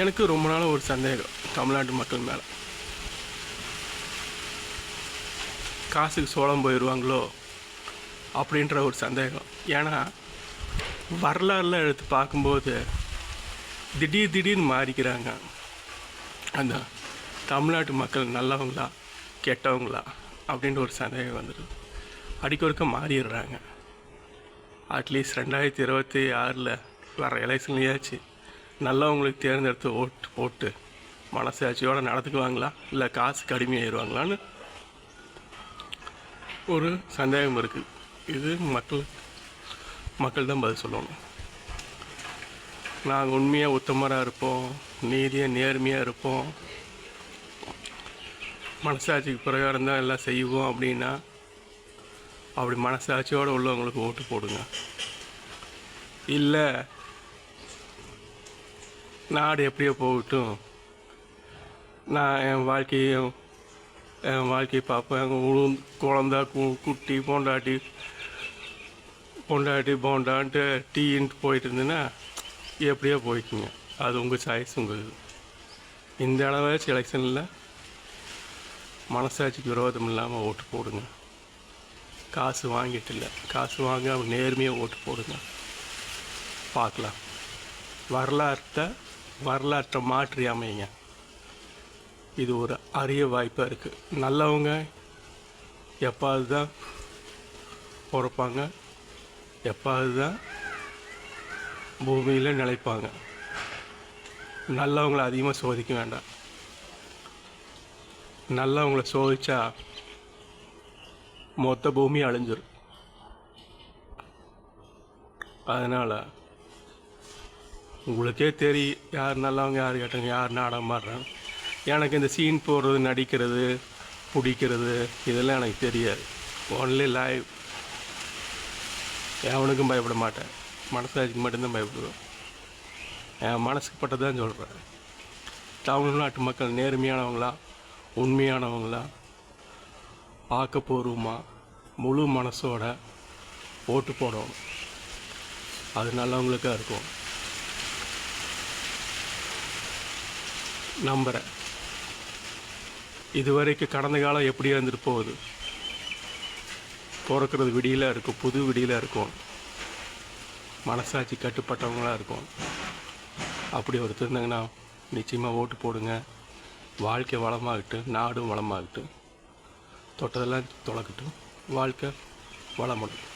எனக்கு ரொம்ப நாள் ஒரு சந்தேகம் தமிழ்நாட்டு மக்கள் மேலே. காசுக்கு சோளம் போயிடுவாங்களோ அப்படின்ற ஒரு சந்தேகம். ஏன்னா வரலாறுலாம் எடுத்து பார்க்கும்போது திடீர்னு மாறிக்கிறாங்க. அந்த தமிழ்நாட்டு மக்கள் நல்லவங்களா கெட்டவங்களா அப்படின்ற ஒரு சந்தேகம் வந்துடுது. அடிக்கொருக்க மாறிடுறாங்க. அட்லீஸ்ட் 2026 வர எலெக்ஷன்லையாச்சு நல்லவங்களுக்கு தேர்ந்தெடுத்து ஓட்டு போட்டு மனசாட்சியோடு நடத்துக்குவாங்களா, இல்லை காசு கடுமையாயிருவாங்களான்னு ஒரு சந்தேகம் இருக்குது. இது மக்கள் தான் பதில் சொல்லணும். நாங்கள் உண்மையாக உத்தமராக இருப்போம், நீதியாக நேர்மையாக இருப்போம், மனசாட்சிக்கு பிரகாரம் தான் எல்லாம் செய்வோம் அப்படின்னா அப்படி மனசாட்சியோடு உள்ளவங்களுக்கு ஓட்டு போடுங்க. இல்லை நாடு எப்படியோ போகட்டும், நான் என் வாழ்க்கையை பார்ப்பேன், எங்கள் குழந்த குட்டி பொண்டாட்டி போண்டான்ட்டு டீன்ட்டு போயிட்டு இருந்தேன்னா எப்படியோ போய்க்குங்க. அது உங்கள் சாய்ஸ், உங்கள் இது. இந்த அளவாச்சும் எலெக்ஷனில் மனசாட்சிக்கு விரோதம் இல்லாமல் ஓட்டு போடுங்க. காசு வாங்கிட்டு இல்லை, காசு வாங்க அவங்க நேர்மையாக ஓட்டு போடுங்க. பார்க்கலாம். வரலாற்றை மாற்றி அமைங்க. இது ஒரு அரிய வாய்ப்பாக இருக்குது. நல்லவங்க எப்பாவது தான் பிறப்பாங்க, எப்பாவது தான் பூமியில் நிலைப்பாங்க. நல்லவங்களை அதிகமாக சோதிக்க வேண்டாம். நல்லவங்களை சோதிச்சா மொத்த பூமி அழிஞ்சிடும். அதனால் உங்களுக்கே தெரியும் யார் நல்லவங்க யார் கேட்டவங்க, யார் நாடகம் ஆடுறாங்க. எனக்கு இந்த சீன் போடுறது, நடிக்கிறது, பிடிக்கிறது இதெல்லாம் எனக்கு தெரியாது. Only live. எவனுக்கும் பயப்பட மாட்டேன், மனசாட்சிக்கு மட்டும்தான் பயப்படுவேன். என் மனசுக்கு பட்டதான் சொல்கிறேன். தமிழ்நாட்டு மக்கள் நேர்மையானவங்களா, உண்மையானவங்களா, ஆக்கப்பூர்வமாக முழு மனசோட ஓட்டு போடணும். அது நல்லவங்களுக்காக இருக்கும் நம்புகிறேன். இதுவரைக்கும் கடந்த காலம் எப்படியா இருந்துட்டு போகுது. பிறக்கிறது விடியலாக இருக்கும், புது விடியலாக இருக்கும், மனசாட்சி கட்டுப்பட்டவங்களாக இருக்கும். அப்படி ஒருத்தர் இருந்தாங்கன்னா நிச்சயமாக ஓட்டு போடுங்க. வாழ்க்கை வளமாகட்டும், நாடும் வளமாகட்டும், தொட்டதெல்லாம் தொலைக்கட்டும், வாழ்க்கை வளமடும்.